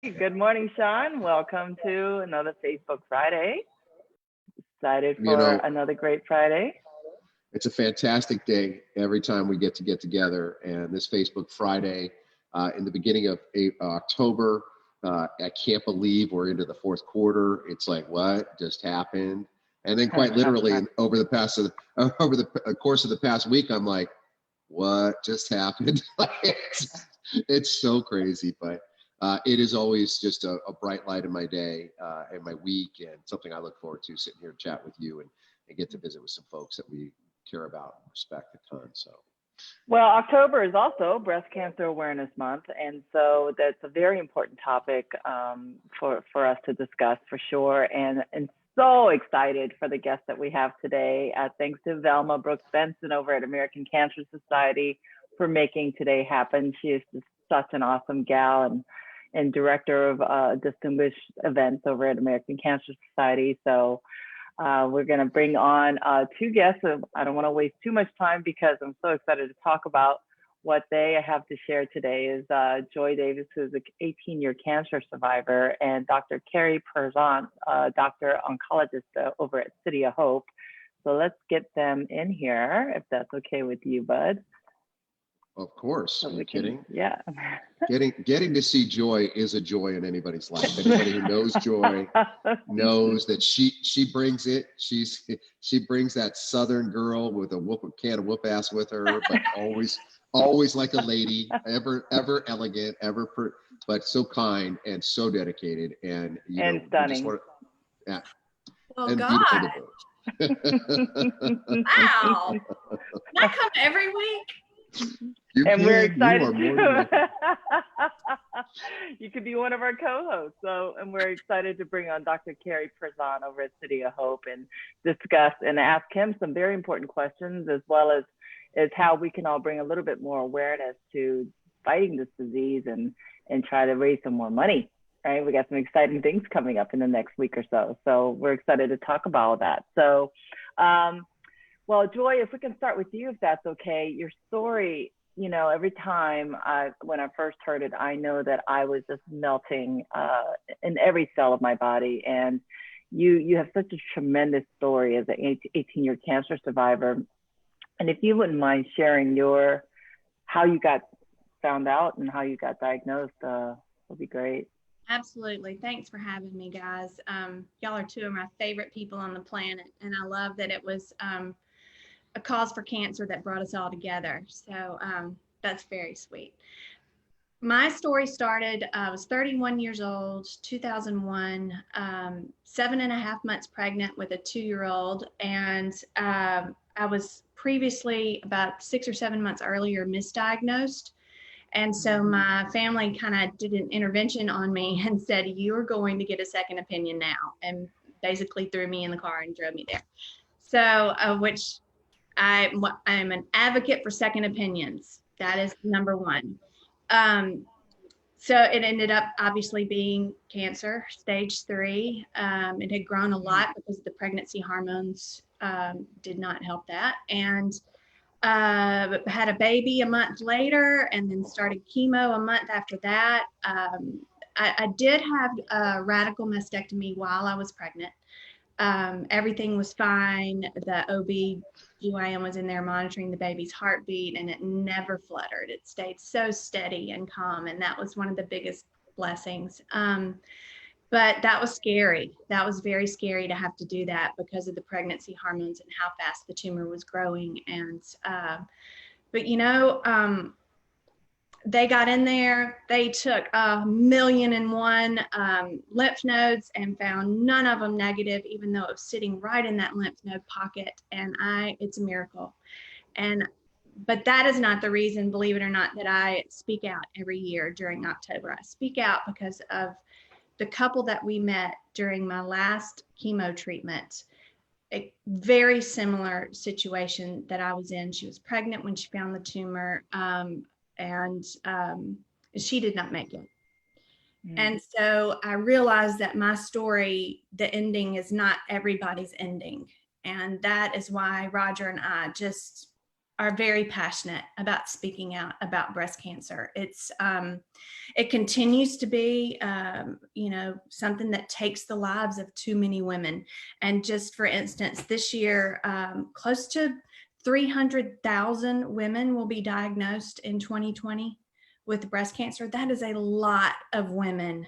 Good morning, Sean. Welcome to another Facebook Friday. Excited You for know, another great Friday. it's a fantastic day every time we get together. And this Facebook Friday, in the beginning of October, I can't believe we're into the fourth quarter. It's like, what just happened? And then, quite literally, over the course of the past week, I'm like, what just happened? it's so crazy, but it is always just a bright light in my day and my week, and something I look forward to, sitting here and chat with you and get to visit with some folks that we care about and respect a ton. So, Well, October is also Breast Cancer Awareness Month, and so that's a very important topic for us to discuss for sure. And so excited for the guest that we have today. Thanks to Velma Brooks Benson over at American Cancer Society for making today happen. She is just such an awesome gal and director of distinguished events over at American Cancer Society. So we're going to bring on two guests. I don't want to waste too much time because I'm so excited to talk about what they have to share today. Is Joy Davis, who's an 18-year cancer survivor, and Dr. Cary Presant, doctor oncologist over at City of Hope. So let's get them in here, if that's okay with you, Bud. of course, are you kidding? Yeah. Getting to see Joy is a joy in anybody's life. Anybody who knows Joy knows that she brings it. She brings that Southern girl with a can of whoop ass with her, but always like a lady, ever elegant, but so kind and so dedicated, and stunning. Yeah, Oh, and God. beautiful to boot. Wow. Can I come every week? We're excited you could be one of our co-hosts. And we're excited to bring on Dr. Cary Presant over at City of Hope and discuss and ask him some very important questions, as well as how we can all bring a little bit more awareness to fighting this disease and try to raise some more money. Right, we got some exciting things coming up in the next week or so. So we're excited to talk about that. So, well, Joy, if we can start with you, if that's okay. Your story, every time when I first heard it, I know that I was just melting in every cell of my body. And you have such a tremendous story as an 18-year cancer survivor. And if you wouldn't mind sharing how you got found out and how you got diagnosed, would be great. Absolutely. Thanks for having me, guys. Y'all are two of my favorite people on the planet, and I love that it was a cause for cancer that brought us all together. So that's very sweet. My story started, I was 31 years old, 2001, 7.5 months pregnant with a 2-year-old. And I was previously, about 6 or 7 months earlier, misdiagnosed. And so my family kind of did an intervention on me and said, you're going to get a second opinion now, and basically threw me in the car and drove me there. So, which I'm an advocate for second opinions. That is number one. So it ended up obviously being cancer, stage 3. It had grown a lot because the pregnancy hormones did not help that. And had a baby a month later, and then started chemo a month after that. I did have a radical mastectomy while I was pregnant. Everything was fine. The OB/GYN was in there monitoring the baby's heartbeat, and it never fluttered. It stayed so steady and calm, and that was one of the biggest blessings. But that was scary. That was very scary to have to do that because of the pregnancy hormones and how fast the tumor was growing. And, but they got in there, they took 1,000,001 lymph nodes and found none of them negative, even though it was sitting right in that lymph node pocket. And it's a miracle. But that is not the reason, believe it or not, that I speak out every year during October. I speak out because of the couple that we met during my last chemo treatment. A very similar situation that I was in. She was pregnant when she found the tumor, and she did not make it. And so I realized that my story, the ending is not everybody's ending. And that is why Roger and I are very passionate about speaking out about breast cancer. It continues to be, something that takes the lives of too many women. And just for instance, this year, close to 300,000 women will be diagnosed in 2020 with breast cancer. That is a lot of women.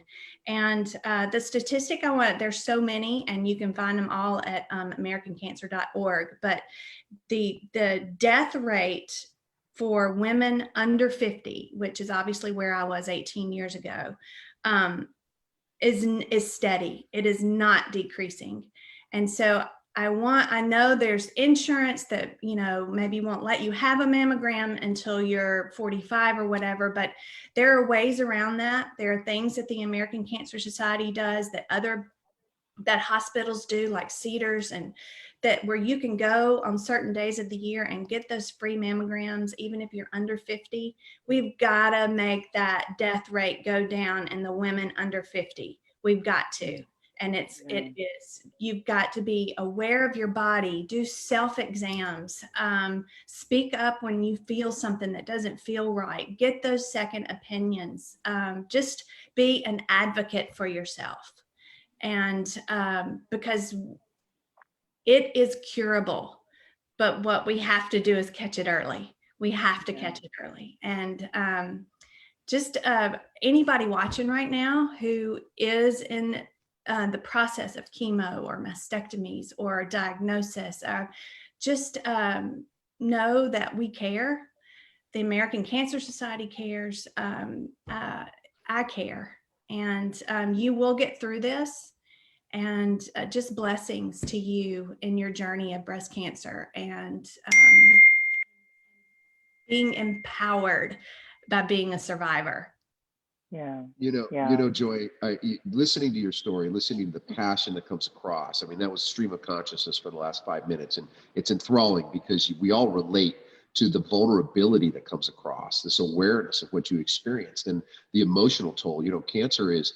And the statistic there's so many, and you can find them all at americancancer.org, but the death rate for women under 50, which is obviously where I was 18 years ago, is steady. It is not decreasing. And so I know there's insurance that, maybe won't let you have a mammogram until you're 45 or whatever, but there are ways around that. There are things that the American Cancer Society does that hospitals do, like Cedars, and that where you can go on certain days of the year and get those free mammograms, even if you're under 50. We've got to make that death rate go down in the women under 50. We've got to. And you've got to be aware of your body, do self-exams, speak up when you feel something that doesn't feel right, get those second opinions, just be an advocate for yourself. And because it is curable, but what we have to do is catch it early. We have to catch it early. And just anybody watching right now who is in the process of chemo or mastectomies or diagnosis, just know that we care. The American Cancer Society cares. I care. And you will get through this. And just blessings to you in your journey of breast cancer, and being empowered by being a survivor. Yeah. Joy, listening to your story, listening to the passion that comes across. I mean, that was stream of consciousness for the last 5 minutes, and it's enthralling because we all relate to the vulnerability that comes across, this awareness of what you experienced and the emotional toll. Cancer is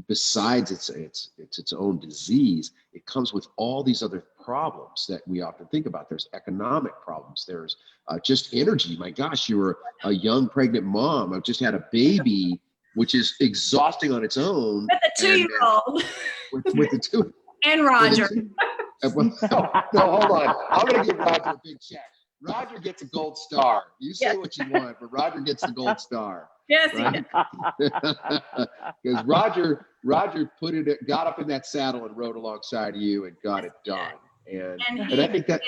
besides its own disease, it comes with all these other problems that we often think about. There's economic problems. There's just energy. My gosh, you were a young pregnant mom. I've just had a baby, which is exhausting on its own. With a 2-year-old. With the two. And Roger. No, hold on. I'm going to give Roger a big check. Roger gets a gold star. You say what you want, but Roger gets the gold star. Yes, right? Because Roger got up in that saddle and rode alongside you and got it done. And I think that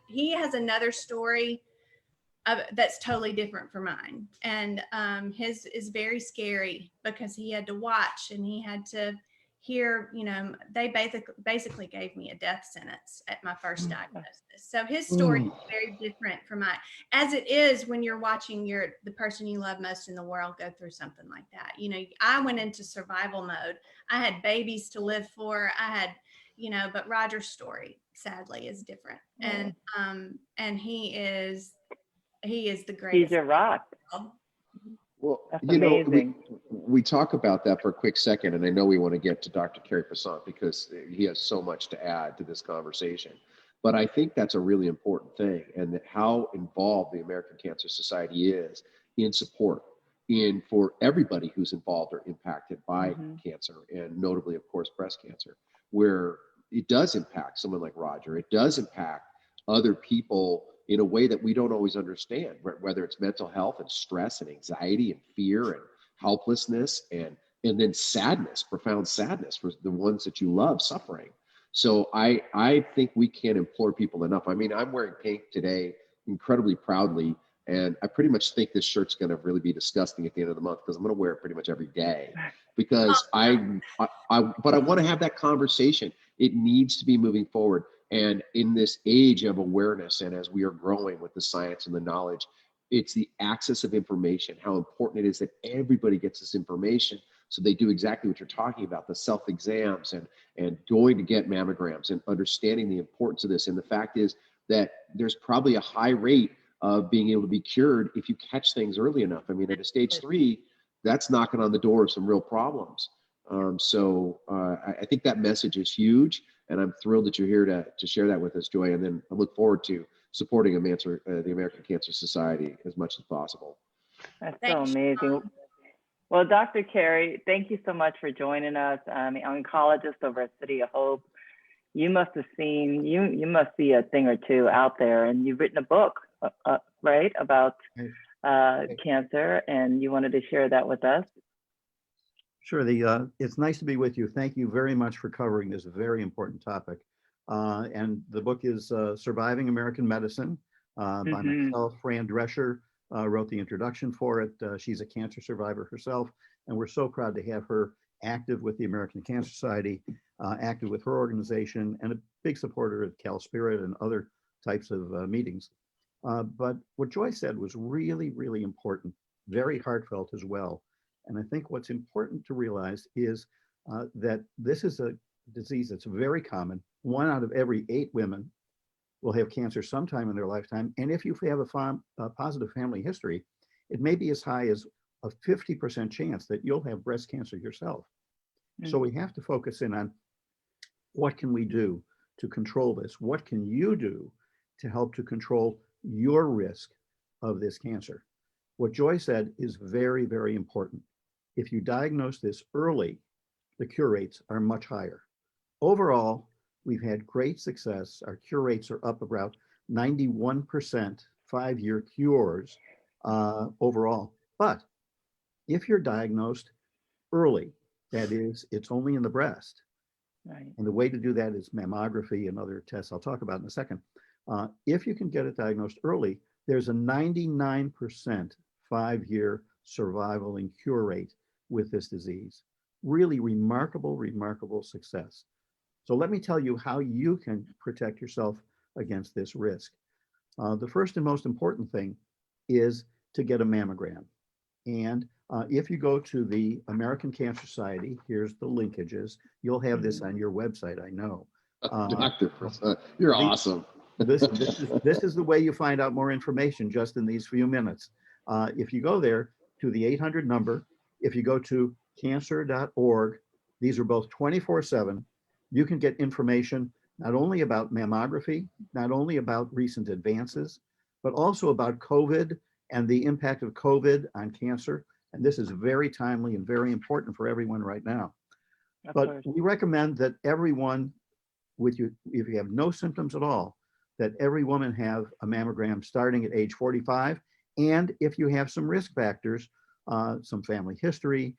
he has another story that's totally different from mine, and his is very scary because he had to watch and he had to hear, they basically gave me a death sentence at my first diagnosis. So his story is very different from mine, as it is when you're watching the person you love most in the world go through something like that. I went into survival mode. I had babies to live for. I had, but Roger's story, sadly, is different. And he is the greatest. He's your rock. Well, that's amazing. We talk about that for a quick second, and I know we want to get to Dr. Cary Presant because he has so much to add to this conversation. But I think that's a really important thing, and that how involved the American Cancer Society is in support for everybody who's involved or impacted by cancer, and notably, of course, breast cancer, where it does impact someone like Roger. It does impact other people in a way that we don't always understand, whether it's mental health and stress and anxiety and fear and helplessness and then sadness, profound sadness for the ones that you love suffering. So I think we can't implore people enough. I mean, I'm wearing pink today incredibly proudly, and I pretty much think this shirt's going to really be disgusting at the end of the month because I'm going to wear it pretty much every day because but I want to have that conversation. It needs to be moving forward. And in this age of awareness, and as we are growing with the science and the knowledge, it's the access of information, how important it is that everybody gets this information so they do exactly what you're talking about, the self-exams and going to get mammograms and understanding the importance of this. And the fact is that there's probably a high rate of being able to be cured if you catch things early enough. I mean, at a stage 3, that's knocking on the door of some real problems. So I think that message is huge. And I'm thrilled that you're here to share that with us, Joy. And then I look forward to supporting the American Cancer Society as much as possible. That's so Thanks, amazing. Sean. Well, Dr. Cary, thank you so much for joining us. I'm an oncologist over at City of Hope. You must have seen, you must see a thing or two out there, and you've written a book, right, about cancer, and you wanted to share that with us. Sure. It's nice to be with you. Thank you very much for covering this very important topic. And the book is Surviving American Medicine by myself. Fran Drescher wrote the introduction for it. She's a cancer survivor herself, and we're so proud to have her active with the American Cancer Society, active with her organization, and a big supporter of Cal Spirit and other types of meetings. But what Joy said was really, really important, very heartfelt as well. And I think what's important to realize is that this is a disease that's very common. 1 out of every 8 women will have cancer sometime in their lifetime. And if you have a positive family history, it may be as high as a 50% chance that you'll have breast cancer yourself. So we have to focus in on what can we do to control this? What can you do to help to control your risk of this cancer? What Joy said is very, very important. If you diagnose this early, the cure rates are much higher. Overall, we've had great success. Our cure rates are up about 91% 5-year cures overall. But if you're diagnosed early, that is, it's only in the breast. Right. And the way to do that is mammography and other tests I'll talk about in a second. If you can get it diagnosed early, there's a 99% 5-year survival and cure rate with this disease. Really remarkable, remarkable success. So let me tell you how you can protect yourself against this risk. The first and most important thing is to get a mammogram. And if you go to the American Cancer Society, here's the linkages. You'll have this on your website, I know. Dr. Presant, you're awesome. This is the way you find out more information just in these few minutes. If you go there to the 800 number, if you go to cancer.org, these are both 24/7. You can get information not only about mammography, not only about recent advances, but also about COVID and the impact of COVID on cancer. And this is very timely and very important for everyone right now. But we recommend that everyone, if you have no symptoms at all, that every woman have a mammogram starting at age 45. And if you have some risk factors, some family history,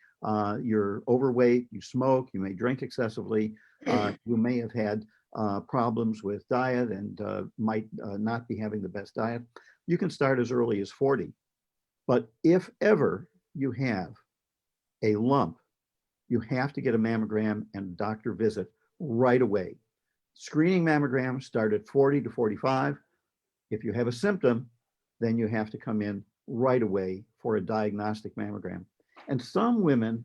you're overweight, you smoke, you may drink excessively, you may have had problems with diet and might not be having the best diet, you can start as early as 40. But if ever you have a lump, you have to get a mammogram and a doctor visit right away. Screening mammograms start at 40 to 45. If you have a symptom, then you have to come in right away for a diagnostic mammogram. And some women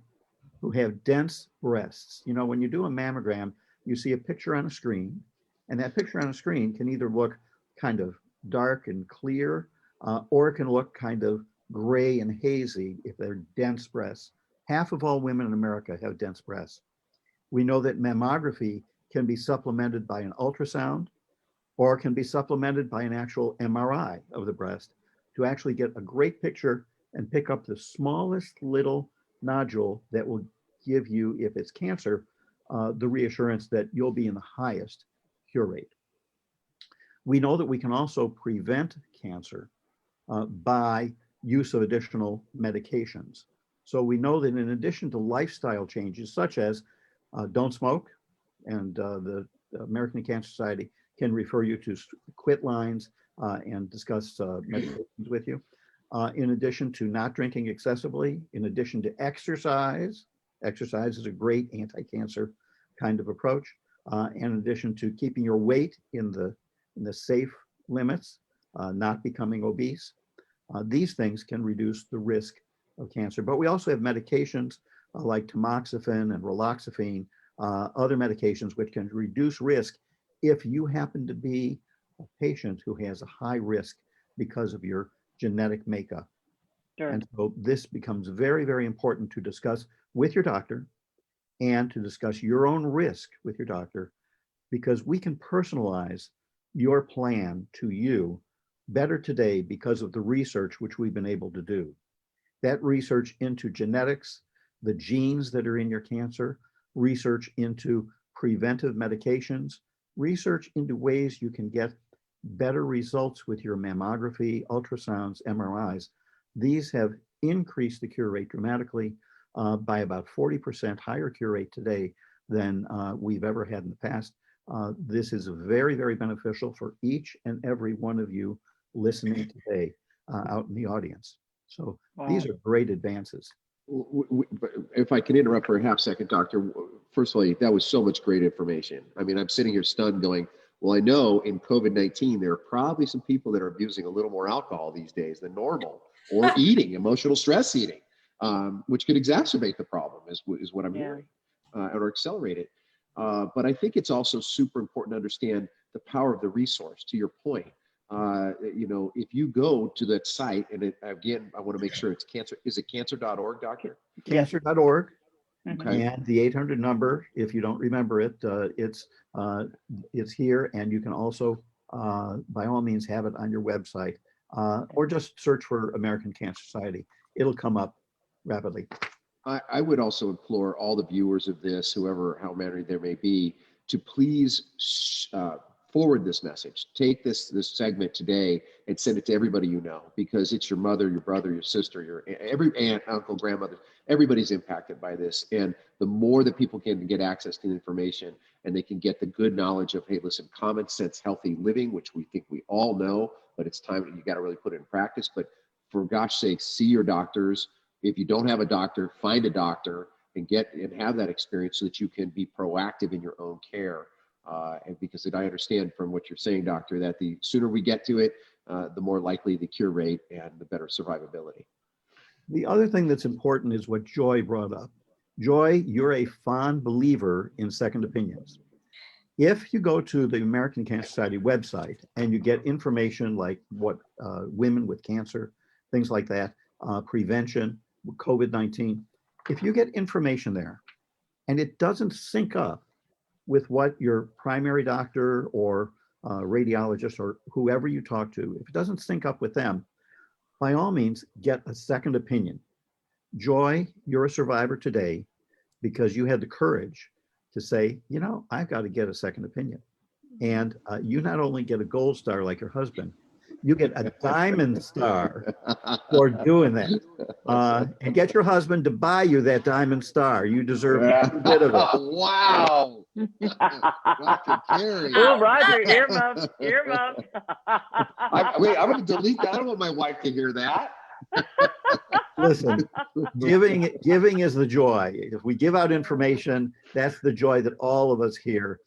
who have dense breasts, you know, when you do a mammogram, you see a picture on a screen, and that picture on a screen can either look kind of dark and clear, or it can look kind of gray and hazy if they're dense breasts. Half of all women in America have dense breasts. We know that mammography can be supplemented by an ultrasound or can be supplemented by an actual MRI of the breast to actually get a great picture and pick up the smallest little nodule that will give you, if it's cancer, the reassurance that you'll be in the highest cure rate. We know that we can also prevent cancer by use of additional medications. So we know that in addition to lifestyle changes, such as don't smoke, and the American Cancer Society can refer you to quit lines and discuss medications with you. In addition to not drinking excessively, in addition to exercise is a great anti-cancer kind of approach. In addition to keeping your weight in the safe limits, not becoming obese. These things can reduce the risk of cancer. But we also have medications like tamoxifen and raloxifene, other medications which can reduce risk if you happen to be a patient who has a high risk because of your genetic makeup. Sure. And so this becomes very, very important to discuss with your doctor and to discuss your own risk with your doctor because we can personalize your plan to you better today because of the research which we've been able to do. That research into genetics, the genes that are in your cancer, research into preventive medications, research into ways you can get better results with your mammography, ultrasounds, MRIs. These have increased the cure rate dramatically by about 40% higher cure rate today than we've ever had in the past. This is very, very beneficial for each and every one of you listening today out in the audience. So these are great advances. If I can interrupt for a half second, Doctor, first of all, that was so much great information. I mean, I'm sitting here stunned going, well, I know in COVID-19, there are probably some people that are abusing a little more alcohol these days than normal, or eating, emotional stress eating, which could exacerbate the problem, is what I'm hearing, or accelerate it. But I think it's also super important to understand the power of the resource, to your point. You know, if you go to that site, and again, I want to make sure it's cancer. Is it cancer.org, Doctor? Cancer.org. Okay. And the 800 number, if you don't remember it, it's here, and you can also, by all means, have it on your website, or just search for American Cancer Society. It'll come up rapidly. I would also implore all the viewers of this, whoever, how many there may be, to please forward this message. Take this segment today and send it to everybody you know, because it's your mother, your brother, your sister, your every aunt, uncle, grandmother. Everybody's impacted by this, and the more that people can get access to the information, and they can get the good knowledge of, hey, listen, common sense, healthy living, which we think we all know, but it's time that you got to really put it in practice. But for gosh sake, see your doctors. If you don't have a doctor, find a doctor and have that experience so that you can be proactive in your own care. And because I understand from what you're saying, Doctor, that the sooner we get to it, the more likely the cure rate and the better survivability. The other thing that's important is what Joy brought up. Joy, you're a fond believer in second opinions. If you go to the American Cancer Society website and you get information like what women with cancer, things like that, prevention, COVID-19, if you get information there and it doesn't sync up with what your primary doctor or radiologist or whoever you talk to, if it doesn't sync up with them, by all means, get a second opinion. Joy, you're a survivor today because you had the courage to say, you know, I've got to get a second opinion. And you not only get a gold star like your husband, you get a diamond star for doing that. And get your husband to buy you that diamond star. You deserve every bit of it. Wow. Dr. Cary. Oh, Roger, earmuffs. Wait, I'm going to delete that. I don't want my wife to hear that. Listen, giving is the joy. If we give out information, that's the joy that all of us here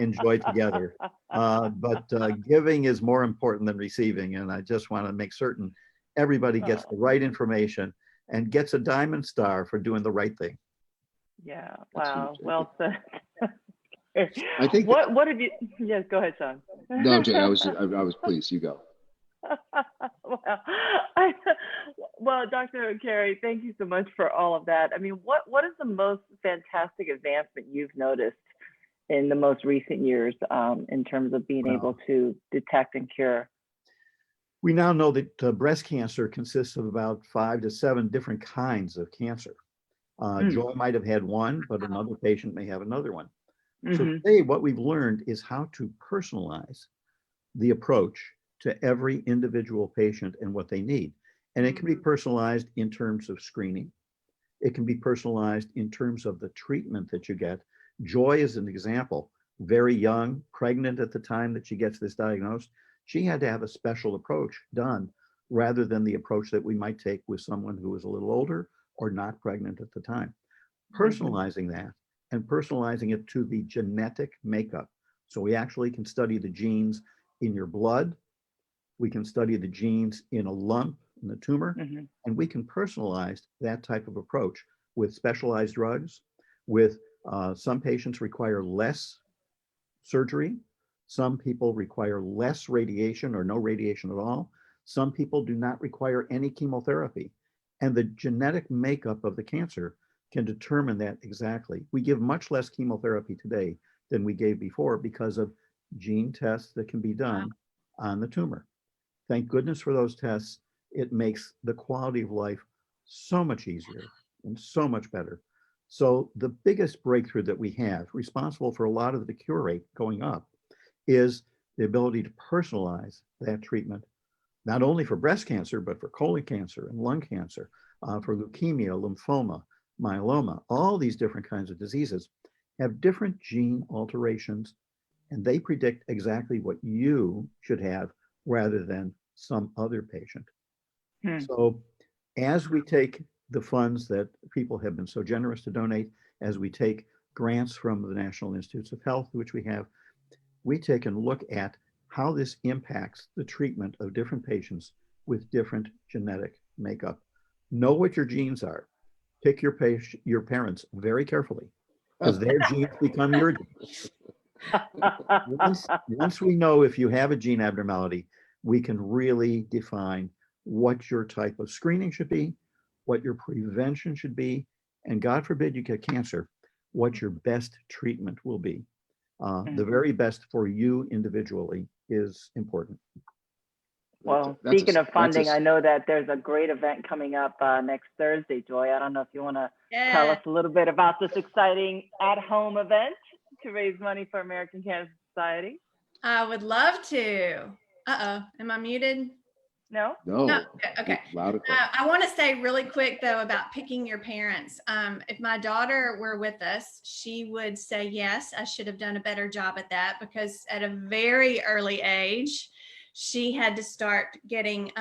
enjoy together. But giving is more important than receiving. And I just want to make certain everybody gets the right information and gets a diamond star for doing the right thing. Yeah. Wow. Well said. I think. What have you? Yes. Go ahead, Sean. No, Jay. I was pleased. You go. Well, Dr. Cary, thank you so much for all of that. I mean, what is the most fantastic advancement you've noticed in the most recent years in terms of being able to detect and cure? We now know that breast cancer consists of about 5 to 7 different kinds of cancer. Joy might have had one, but another patient may have another one. So today, what we've learned is how to personalize the approach to every individual patient and what they need. And it can be personalized in terms of screening. It can be personalized in terms of the treatment that you get. Joy is an example, very young, pregnant at the time that she gets this diagnosed. She had to have a special approach done rather than the approach that we might take with someone who is a little older or not pregnant at the time. Personalizing that and personalizing it to the genetic makeup. So we actually can study the genes in your blood. We can study the genes in a lump, in the tumor, and we can personalize that type of approach with specialized drugs, with some patients require less surgery. Some people require less radiation or no radiation at all. Some people do not require any chemotherapy. And the genetic makeup of the cancer can determine that exactly. We give much less chemotherapy today than we gave before because of gene tests that can be done on the tumor. Thank goodness for those tests. It makes the quality of life so much easier and so much better. So the biggest breakthrough that we have, responsible for a lot of the cure rate going up, is the ability to personalize that treatment, not only for breast cancer, but for colon cancer and lung cancer, for leukemia, lymphoma, myeloma. All these different kinds of diseases have different gene alterations, and they predict exactly what you should have rather than some other patient. So as we take the funds that people have been so generous to donate, as we take grants from the National Institutes of Health, which we take and look at how this impacts the treatment of different patients with different genetic makeup. Know what your genes are. Pick your parents very carefully, because their genes become your genes. Once we know if you have a gene abnormality, we can really define what your type of screening should be, what your prevention should be, and God forbid you get cancer, what your best treatment will be. The very best for you individually is important. Well, speaking of funding, I know that there's a great event coming up next Thursday, Joy. I don't know if you want to tell us a little bit about this exciting at-home event to raise money for American Cancer Society. I would love to. Uh-oh, am I muted? No? No. Okay. Loud and clear. I want to say really quick, though, about picking your parents. If my daughter were with us, she would say, yes, I should have done a better job at that, because at a very early age, she had to start getting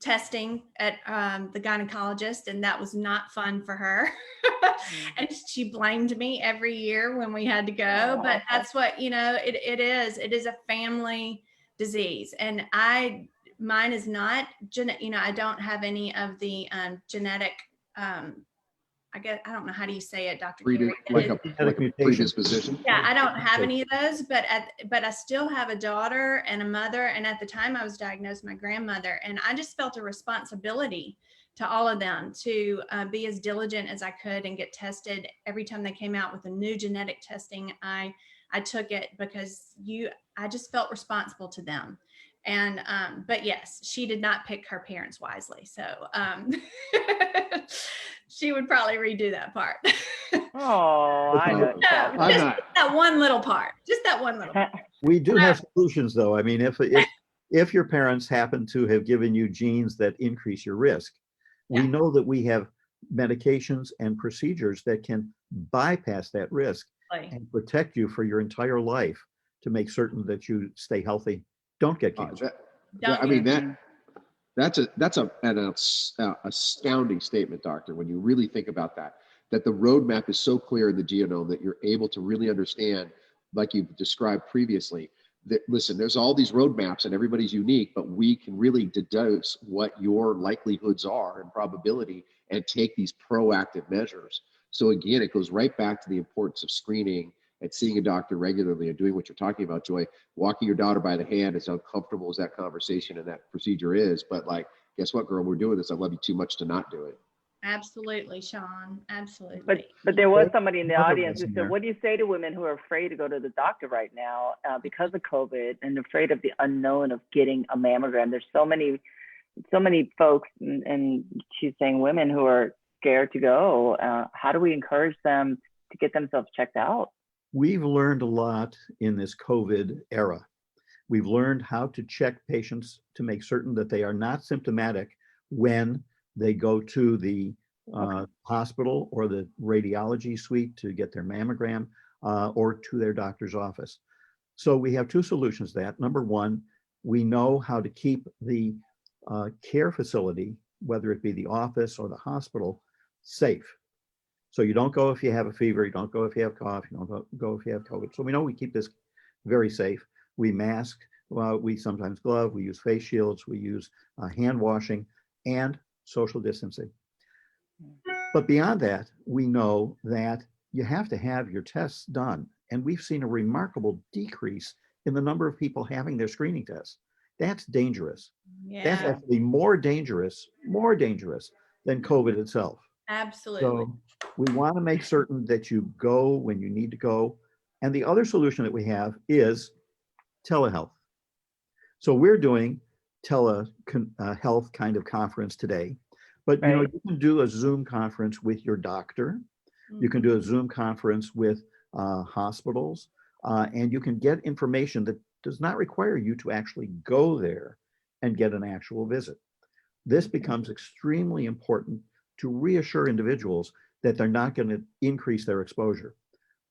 testing at the gynecologist, and that was not fun for her. And she blamed me every year when we had to go. But that's what, it is a family disease. And mine is not I don't have any of the genetic I don't know, how do you say it, Dr. Like a predisposition. Yeah, I don't have any of those, but I still have a daughter and a mother. And at the time I was diagnosed, my grandmother, and I just felt a responsibility to all of them to be as diligent as I could and get tested every time they came out with a new genetic testing. I took it because I just felt responsible to them. And but yes, she did not pick her parents wisely. So she would probably redo that part. Oh, I know. Just that one little part. Just that one little part. We do have solutions, though. I mean, if your parents happen to have given you genes that increase your risk, we know that we have medications and procedures that can bypass that risk and protect you for your entire life to make certain that you stay healthy, don't get cancer. That's an astounding statement, doctor, when you really think about that the roadmap is so clear in the genome that you're able to really understand, like you've described previously, that, listen, there's all these roadmaps and everybody's unique, but we can really deduce what your likelihoods are and probability and take these proactive measures. So again, it goes right back to the importance of screening and seeing a doctor regularly and doing what you're talking about, Joy. Walking your daughter by the hand, as uncomfortable as that conversation and that procedure is, but like, guess what, girl, we're doing this. I love you too much to not do it. Absolutely, Sean. Absolutely. But there was somebody in the audience who said, what do you say to women who are afraid to go to the doctor right now because of COVID and afraid of the unknown of getting a mammogram? There's so many folks, and she's saying women who are scared to go. How do we encourage them to get themselves checked out? We've learned a lot in this COVID era. We've learned how to check patients to make certain that they are not symptomatic when they go to the hospital or the radiology suite to get their mammogram or to their doctor's office. So we have two solutions to that. Number one, we know how to keep the care facility, whether it be the office or the hospital, safe. So you don't go if you have a fever, you don't go if you have cough, you don't go if you have COVID. So we know we keep this very safe. We mask, we sometimes glove, we use face shields, we use hand washing and social distancing. But beyond that, we know that you have to have your tests done. And we've seen a remarkable decrease in the number of people having their screening tests. That's dangerous. Yeah. That's actually more dangerous than COVID itself. Absolutely. So We want to make certain that you go when you need to go. And the other solution that we have is telehealth. So we're doing telehealth kind of conference today, but you know, Right. you can do a Zoom conference with your doctor. You can do a Zoom conference with hospitals, and you can get information that does not require you to actually go there and get an actual visit. This becomes extremely important to reassure individuals that they're not going to increase their exposure.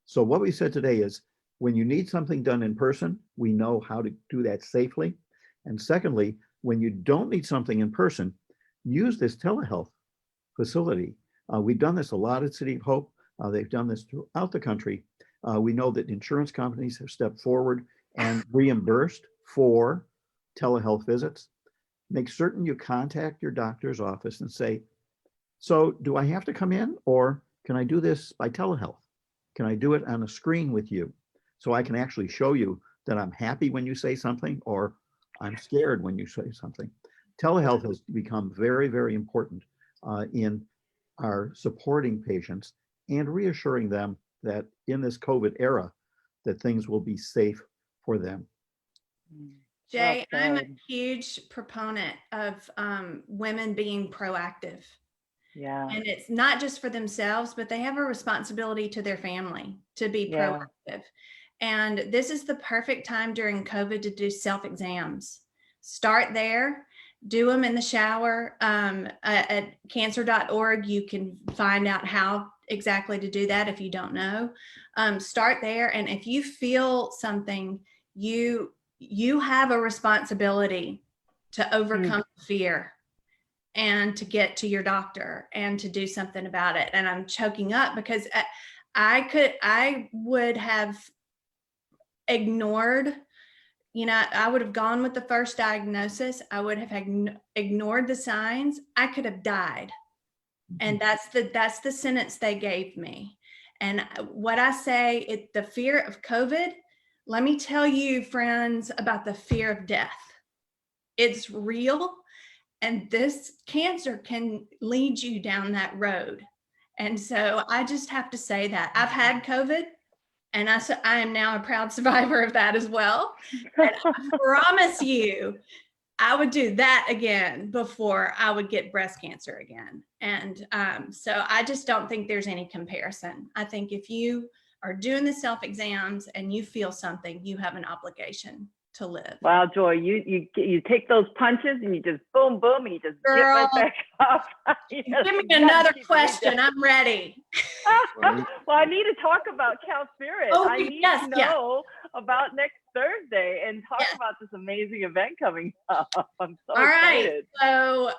So what we said today is, when you need something done in person, we know how to do that safely. And secondly, when you don't need something in person, use this telehealth facility. We've done this a lot at City of Hope. They've done this throughout the country. We know that insurance companies have stepped forward and reimbursed for telehealth visits. Make certain you contact your doctor's office and say, so do I have to come in, or can I do this by telehealth? Can I do it on a screen with you? So I can actually show you that I'm happy when you say something, or I'm scared when you say something. Telehealth has become very, very important in our supporting patients and reassuring them that in this COVID era, that things will be safe for them. Jay, Well I'm a said. huge proponent of women being proactive. Yeah. And it's not just for themselves, but they have a responsibility to their family to be Yeah. proactive. And this is the perfect time during COVID to do self-exams. Start there, do them in the shower. At cancer.org, you can find out how exactly to do that if you don't know. Start there. And if you feel something, you have a responsibility to overcome fear and to get to your doctor and to do something about it. And I'm choking up because I would have ignored, I would have gone with the first diagnosis. I would have ignored the signs. I could have died. And that's the sentence they gave me. And what I say, the fear of COVID, let me tell you, friends, about the fear of death. It's real. And this cancer can lead you down that road. And so I just have to say that I've had COVID, and I am now a proud survivor of that as well. And I promise you, I would do that again before I would get breast cancer again. And so I just don't think there's any comparison. I think if you are doing the self-exams and you feel something, you have an obligation to live. Wow, Joy, you take those punches and you just boom, boom, and you just get Girl, right back up. give me another question. I'm ready. Right. Well, I need to talk about Cal Spirit. Oh, I need yes, to know about next Thursday and talk Yes. about this amazing event coming up. I'm so All right. excited. So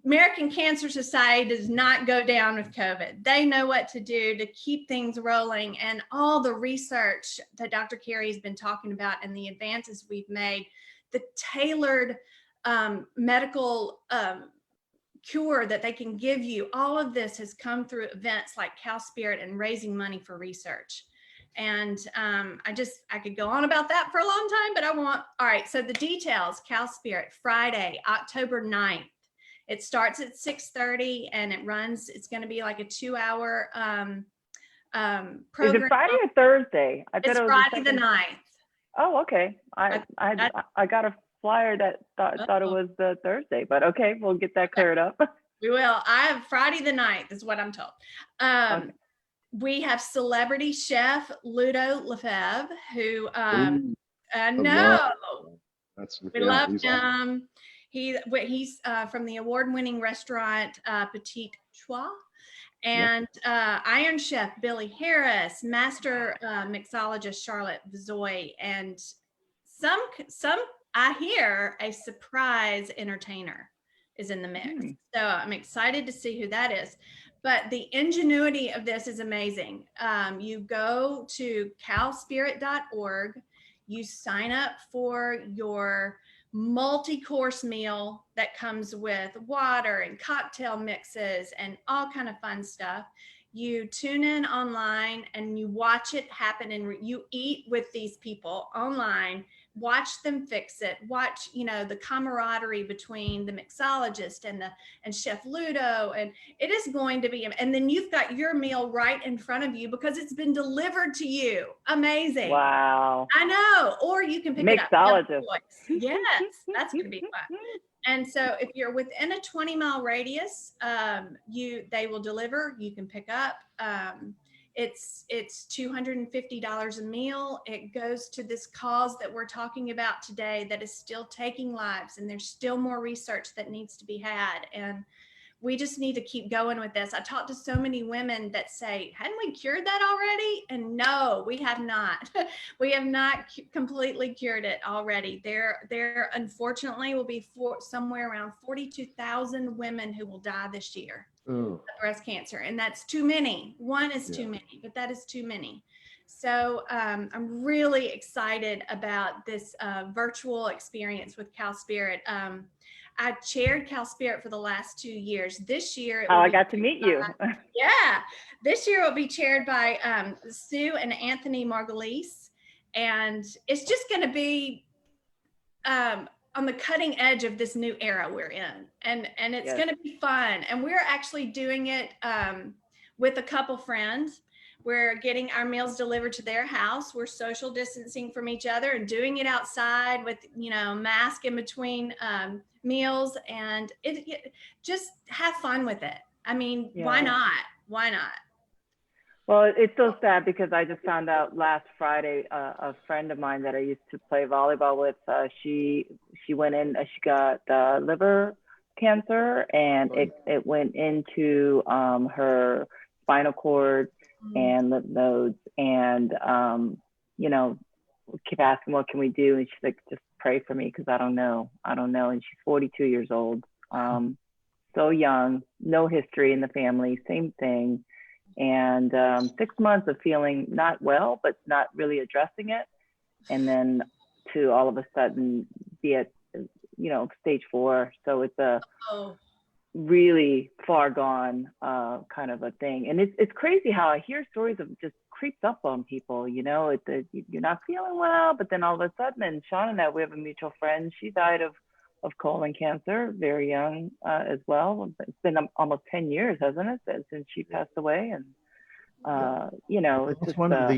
American Cancer Society does not go down with COVID. They know what to do to keep things rolling, and all the research that Dr. Cary has been talking about and the advances we've made, the tailored medical cure that they can give you, all of this has come through events like Cal Spirit and raising money for research. And I could go on about that for a long time, but I won't. All right, so the details: Cal Spirit, Friday, October 9th. It starts at 6:30 and it runs, it's going to be like a 2-hour program. Is it Friday or Thursday? I thought It's it was Friday the 9th. Oh, okay. I got a flyer that thought it was the Thursday, but okay, we'll get that cleared up. We will. I have Friday the 9th is what I'm told. Okay. We have celebrity chef Ludo Lefebvre, who Ooh, I I know. We yeah, love he's awesome. him. He's from the award-winning restaurant Petit Choix, and Iron Chef Billy Harris, Master Mixologist Charlotte Vizoy, and some I hear a surprise entertainer is in the mix. So I'm excited to see who that is. But the ingenuity of this is amazing. You go to calspirit.org, you sign up for your multi-course meal that comes with water and cocktail mixes and all kind of fun stuff. You tune in online and you watch it happen, and you eat with these people online, watch them fix it, watch, the camaraderie between the mixologist and Chef Ludo, and it is going to be, and then you've got your meal right in front of you because it's been delivered to you. Amazing. Wow. I know. Or you can pick it up. Mixologist. Yes, that's going to be fun. And so if you're within a 20-mile radius, they will deliver. You can pick up. It's $250 a meal. It goes to this cause that we're talking about today that is still taking lives, and there's still more research that needs to be had. And we just need to keep going with this. I talked to so many women that say, hadn't we cured that already? And no, we have not. We have not completely cured it already. There unfortunately will be somewhere around 42,000 women who will die this year of breast cancer. And that's too many. One is too many, but that is too many. So I'm really excited about this virtual experience with CalSpirit. I chaired CalSpirit for the last 2 years. This year, I got to meet you. Yeah, this year it will be chaired by Sue and Anthony Margulies, and it's just going to be on the cutting edge of this new era we're in, and it's going to be fun. And we're actually doing it with a couple friends. We're getting our meals delivered to their house. We're social distancing from each other and doing it outside with, mask in between meals, and just have fun with it. I mean, why not? Why not? Well, it's so sad because I just found out last Friday, a friend of mine that I used to play volleyball with, she went in, she got liver cancer, and it went into her spinal cord and lymph nodes, and keep asking, what can we do? And she's like, just pray for me because I don't know. And she's 42 years old, so young, no history in the family, same thing. And 6 months of feeling not well, but not really addressing it. And then to all of a sudden be at, stage 4. So it's a really far gone kind of a thing. And it's crazy how I hear stories of just creeps up on people, you're not feeling well, but then all of a sudden, and Sean and I, we have a mutual friend, she died of colon cancer, very young as well. It's been almost 10 years, hasn't it, since she passed away? And it's just one of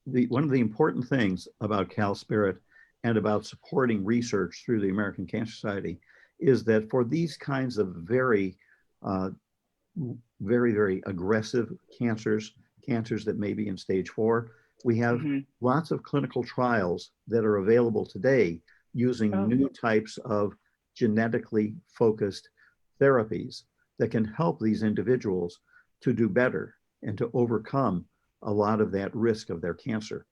the important things about CalSpirit and about supporting research through the American Cancer Society is that for these kinds of very, very aggressive cancers that may be in stage 4, we have lots of clinical trials that are available today using new types of genetically focused therapies that can help these individuals to do better and to overcome a lot of that risk of their cancer.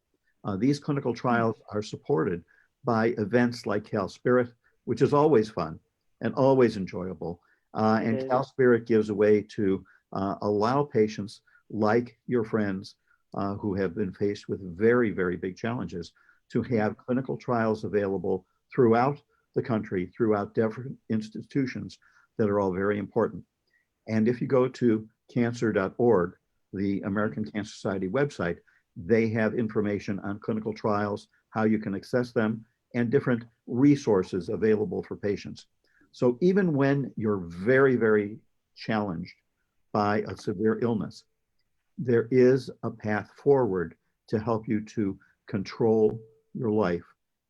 These clinical trials are supported by events like CalSpirit, which is always fun and always enjoyable. And CalSpirit gives a way to allow patients like your friends who have been faced with very, very big challenges to have clinical trials available throughout the country, throughout different institutions that are all very important. And if you go to cancer.org, the American Cancer Society website, they have information on clinical trials, how you can access them, and different resources available for patients. So even when you're very, very challenged by a severe illness, there is a path forward to help you to control your life.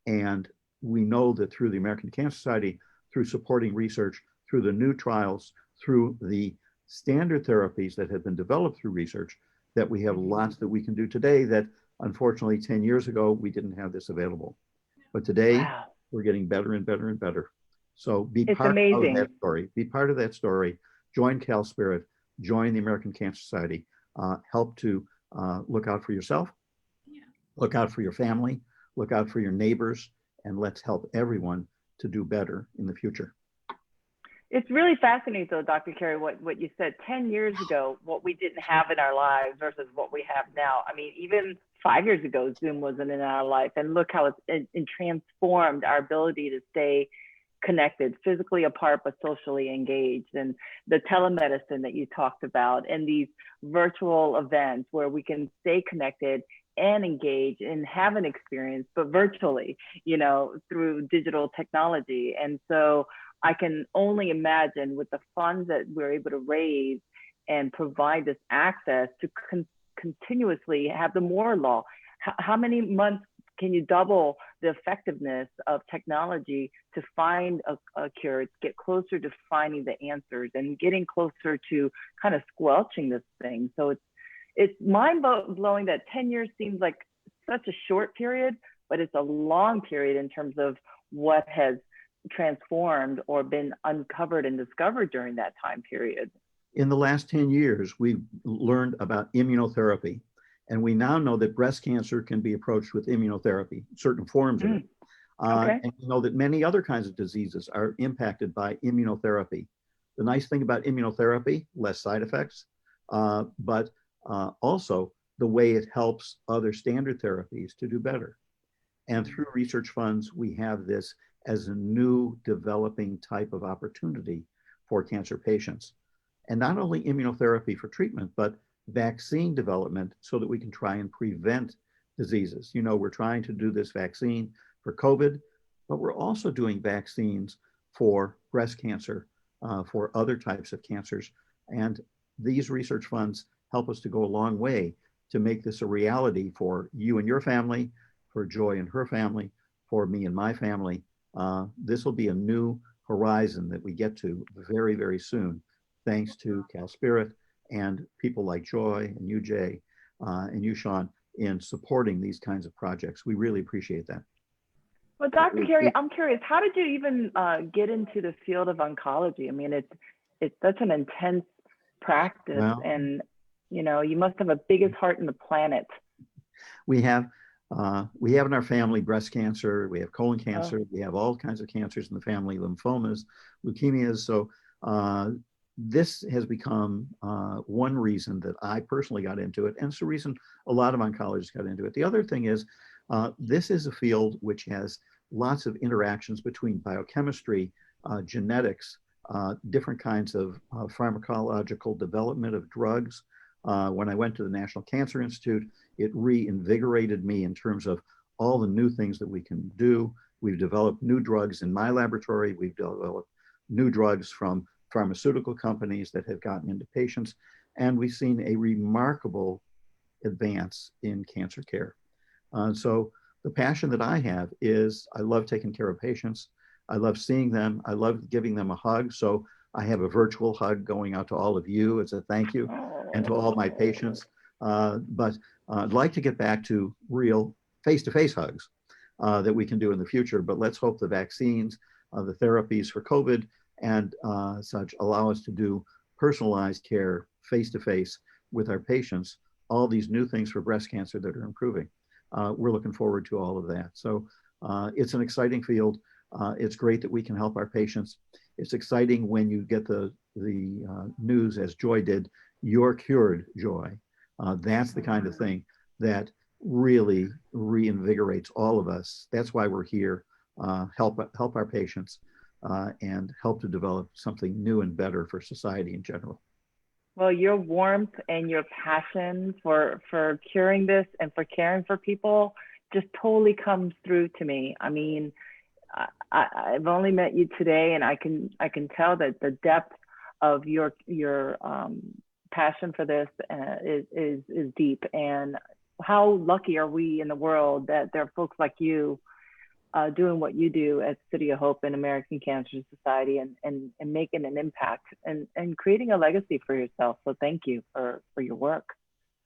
And we know that through the American Cancer Society, through supporting research, through the new trials, through the standard therapies that have been developed through research, that we have lots that we can do today that unfortunately 10 years ago, we didn't have this available. But today we're getting better and better and better. So be part of that story. Be part of that story. Join CalSpirit, join the American Cancer Society, help to look out for yourself, look out for your family, look out for your neighbors, and let's help everyone to do better in the future. It's really fascinating, though, Dr. Cary, what you said 10 years ago, what we didn't have in our lives versus what we have now. I mean, even 5 years ago, Zoom wasn't in our life. And look how it's transformed our ability to stay connected, physically apart, but socially engaged. And the telemedicine that you talked about, and these virtual events where we can stay connected and engage and have an experience, but virtually, through digital technology. And so I can only imagine, with the funds that we're able to raise and provide this access to continuously have the Moore Law. How many months can you double the effectiveness of technology to find a cure, to get closer to finding the answers and getting closer to kind of squelching this thing? So it's mind-blowing that 10 years seems like such a short period, but it's a long period in terms of what has transformed or been uncovered and discovered during that time period. In the last 10 years, we've learned about immunotherapy, and we now know that breast cancer can be approached with immunotherapy, certain forms of it. Okay. And we know that many other kinds of diseases are impacted by immunotherapy. The nice thing about immunotherapy, less side effects, but also the way it helps other standard therapies to do better. And through research funds, we have this as a new developing type of opportunity for cancer patients. And not only immunotherapy for treatment, but vaccine development so that we can try and prevent diseases. We're trying to do this vaccine for COVID, but we're also doing vaccines for breast cancer, for other types of cancers. And these research funds help us to go a long way to make this a reality for you and your family, for Joy and her family, for me and my family. This will be a new horizon that we get to very, very soon, thanks to CalSpirit and people like Joy and you, Jay, and you, Sean, in supporting these kinds of projects. We really appreciate that. Well, Dr. Cary, I'm curious, how did you even get into the field of oncology? I mean, it's such an intense practice, well, and you must have the biggest heart in the planet. We have in our family breast cancer, we have colon cancer, we have all kinds of cancers in the family, lymphomas, leukemias. So this has become one reason that I personally got into it, and it's the reason a lot of oncologists got into it. The other thing is, this is a field which has lots of interactions between biochemistry, genetics, different kinds of pharmacological development of drugs. When I went to the National Cancer Institute, it reinvigorated me in terms of all the new things that we can do. We've developed new drugs in my laboratory. We've developed new drugs from pharmaceutical companies that have gotten into patients. And we've seen a remarkable advance in cancer care. So the passion that I have is I love taking care of patients. I love seeing them. I love giving them a hug. So I have a virtual hug going out to all of you as a thank you, and to all my patients. But I'd like to get back to real face-to-face hugs that we can do in the future. But let's hope the vaccines, the therapies for COVID and such allow us to do personalized care face-to-face with our patients, all these new things for breast cancer that are improving. We're looking forward to all of that. So it's an exciting field. It's great that we can help our patients. It's exciting when you get the news, as Joy did, you're cured, Joy. That's the kind of thing that really reinvigorates all of us. That's why we're here, help our patients and help to develop something new and better for society in general. Well, your warmth and your passion for curing this and for caring for people just totally comes through to me. I mean, I've only met you today, and I can tell that the depth of your passion for this is deep. And how lucky are we in the world that there are folks like you doing what you do at City of Hope and American Cancer Society, and making an impact and creating a legacy for yourself. So thank you for your work.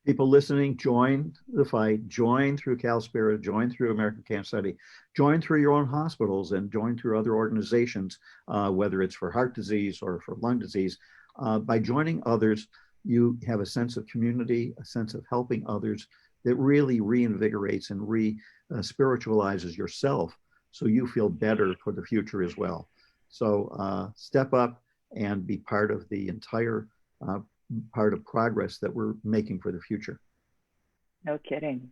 People listening, join the fight, join through CalSpirit, join through American Cancer Society, join through your own hospitals, and join through other organizations, whether it's for heart disease or for lung disease. By joining others, you have a sense of community, a sense of helping others that really reinvigorates and spiritualizes yourself, so you feel better for the future as well. So step up and be part of the entire part of progress that we're making for the future. No kidding.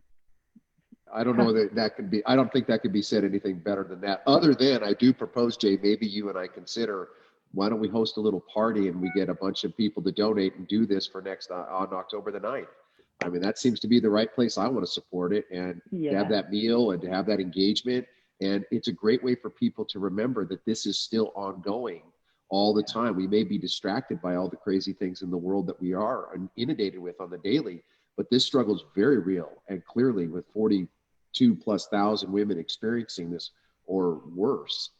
I don't know that could be, I don't think that could be said anything better than that. Other than I do propose, Jay, maybe you and I consider, why don't we host a little party and we get a bunch of people to donate and do this for next on October the 9th. I mean, that seems to be the right place. I want to support it, and to have that meal and to have that engagement. And it's a great way for people to remember that this is still ongoing all the time. We may be distracted by all the crazy things in the world that we are inundated with on the daily, but this struggle is very real. And clearly with 42,000+ women experiencing this or worse,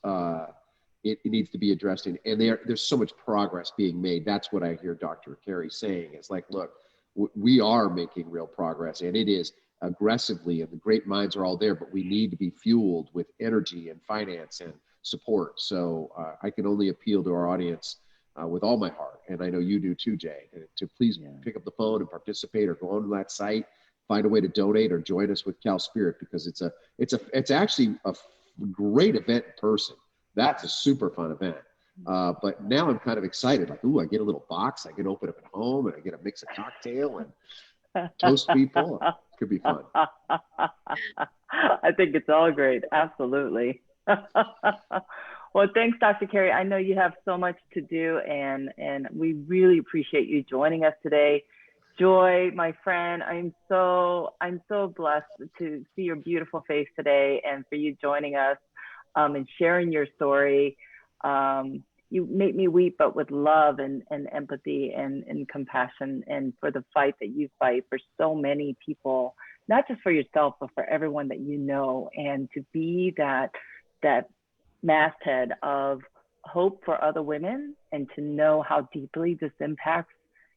it needs to be addressed. And there's so much progress being made. That's what I hear Dr. Cary saying. It's like, look, we are making real progress, and it is aggressively, and the great minds are all there, but we need to be fueled with energy and finance and support. So I can only appeal to our audience with all my heart, and I know you do too, Jay, to please pick up the phone and participate, or go on that site, find a way to donate, or join us with Cal Spirit, because it's actually a great event in person. That's a super fun event. But now I'm kind of excited, like, ooh, I get a little box, I can open up at home, and I get to mix a cocktail and toast people. It could be fun. I think it's all great. Absolutely. Well, thanks, Dr. Cary. I know you have so much to do, and we really appreciate you joining us today. Joy, my friend, I'm so blessed to see your beautiful face today, and for you joining us and sharing your story. You make me weep, but with love and empathy and compassion, and for the fight that you fight for so many people, not just for yourself, but for everyone that you know, and to be that masthead of hope for other women, and to know how deeply this impacts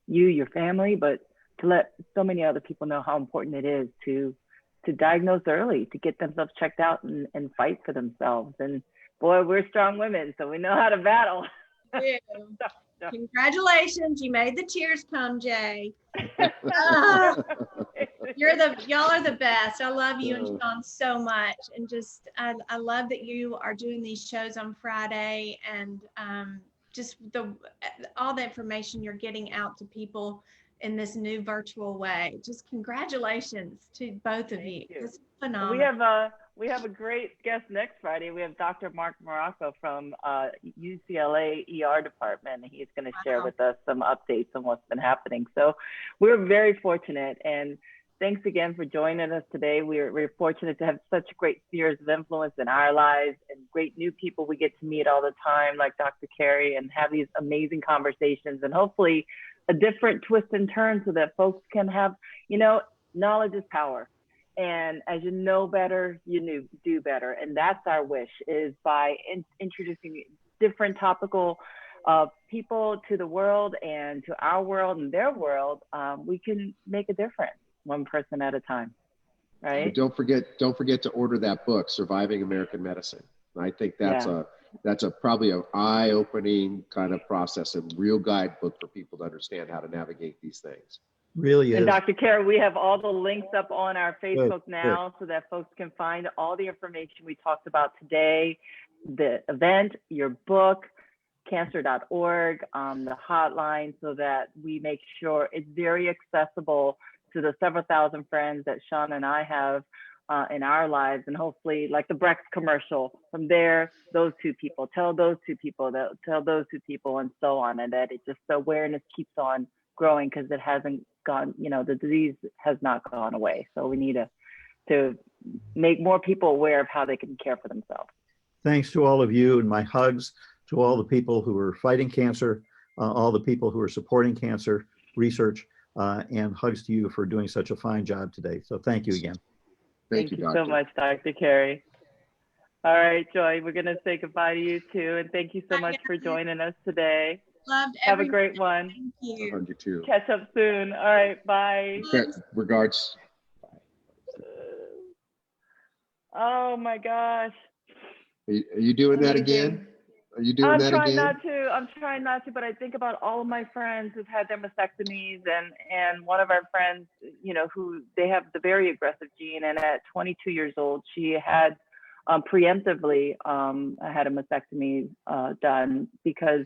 you, your family, but to let so many other people know how important it is to diagnose early, to get themselves checked out and fight for themselves. And boy, we're strong women, so we know how to battle. Congratulations, you made the tears come, Jay. Y'all are the best. I love you and Sean so much, and just I love that you are doing these shows on Friday, and just all the information you're getting out to people in this new virtual way. Just congratulations to both of you. It's phenomenal. We have a great guest next Friday. We have Dr. Mark Morocco from UCLA ER department. He's going to share with us some updates on what's been happening. So we're very fortunate, and thanks again for joining us today. We're fortunate to have such great spheres of influence in our lives, and great new people we get to meet all the time, like Dr. Cary, and have these amazing conversations, and hopefully a different twist and turn, so that folks can have, knowledge is power. And as you know better, you do better. And that's our wish, is by introducing different topical people to the world, and to our world and their world, we can make a difference, one person at a time, right? And don't forget to order that book, Surviving American Medicine. I think that's probably an eye-opening kind of process, a real guidebook for people to understand how to navigate these things. Really is. And Dr. Cary, we have all the links up on our Facebook now, so that folks can find all the information we talked about today, the event, your book, cancer.org, the hotline, so that we make sure it's very accessible to the several thousand friends that Sean and I have in our lives. And hopefully, like the Brex commercial, from there, those two people, tell those two people, tell those two people, and so on. And that the awareness keeps on growing, because it hasn't gone, the disease has not gone away. So we need to make more people aware of how they can care for themselves. Thanks to all of you, and my hugs to all the people who are fighting cancer, all the people who are supporting cancer research, and hugs to you for doing such a fine job today. So thank you again. Thank you so much, Dr. Cary. All right, Joy, we're going to say goodbye to you too. And thank you so much for joining us today. Loved Have a great one. Thank you. I love you too. Catch up soon. All right, bye. Regards. Oh my gosh. Are you doing that again? Are you doing that again? I'm trying not to, but I think about all of my friends who've had their mastectomies, and one of our friends, who they have the very aggressive gene, and at 22 years old, she had preemptively had a mastectomy done, because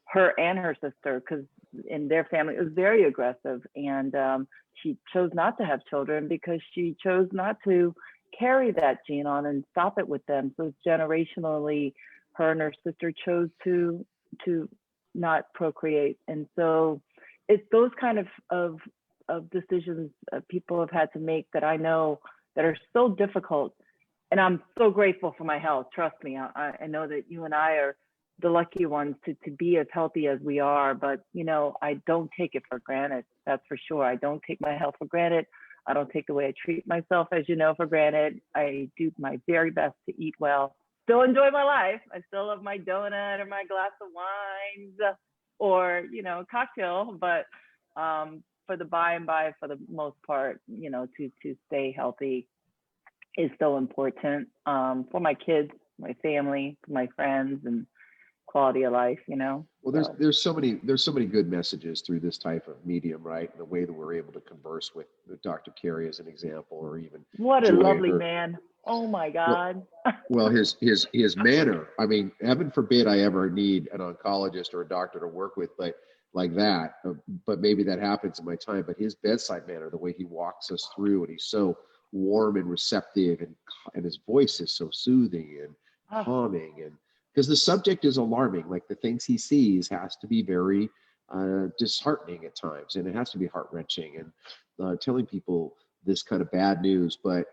her and her sister, because in their family it was very aggressive, and she chose not to have children because she chose not to carry that gene on and stop it with them. So generationally, her and her sister chose to not procreate. And so it's those kind of decisions people have had to make that I know that are so difficult. And I'm so grateful for my health. Trust me, I know that you and I are the lucky ones to be as healthy as we are. But, you know, I don't take it for granted. That's for sure. I don't take my health for granted. I don't take the way I treat myself, as you know, for granted. I do my very best to eat well. Still enjoy my life. I still love my donut or my glass of wines or, you know, cocktail. But for the by and by, for the most part, you know, to stay healthy is so important for my kids, my family, my friends, and quality of life, you know. Well, there's so many good messages through this type of medium, right? The way that we're able to converse with Dr. Cary as an example, or even what a Joy lovely her. man. Oh my Well, God. well, his manner. I mean, heaven forbid I ever need an oncologist or a doctor to work with, but like that. But maybe that happens in my time. But his bedside manner, the way he walks us through, and he's so warm and receptive, and his voice is so soothing and Oh, calming, and because the subject is alarming, like the things he sees has to be very disheartening at times, and it has to be heart wrenching, and telling people this kind of bad news, but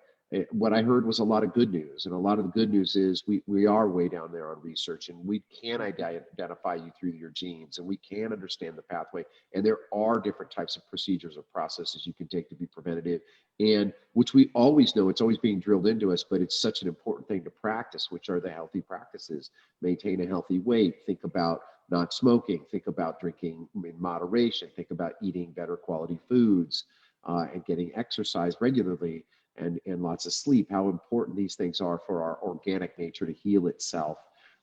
what I heard was a lot of good news. And a lot of the good news is we are way down there on research, and we can identify you through your genes, and we can understand the pathway. And there are different types of procedures or processes you can take to be preventative, and which we always know, it's always being drilled into us, but it's such an important thing to practice, which are the healthy practices. Maintain a healthy weight, think about not smoking, think about drinking in moderation, think about eating better quality foods, and getting exercise regularly, and lots of sleep, how important these things are for our organic nature to heal itself,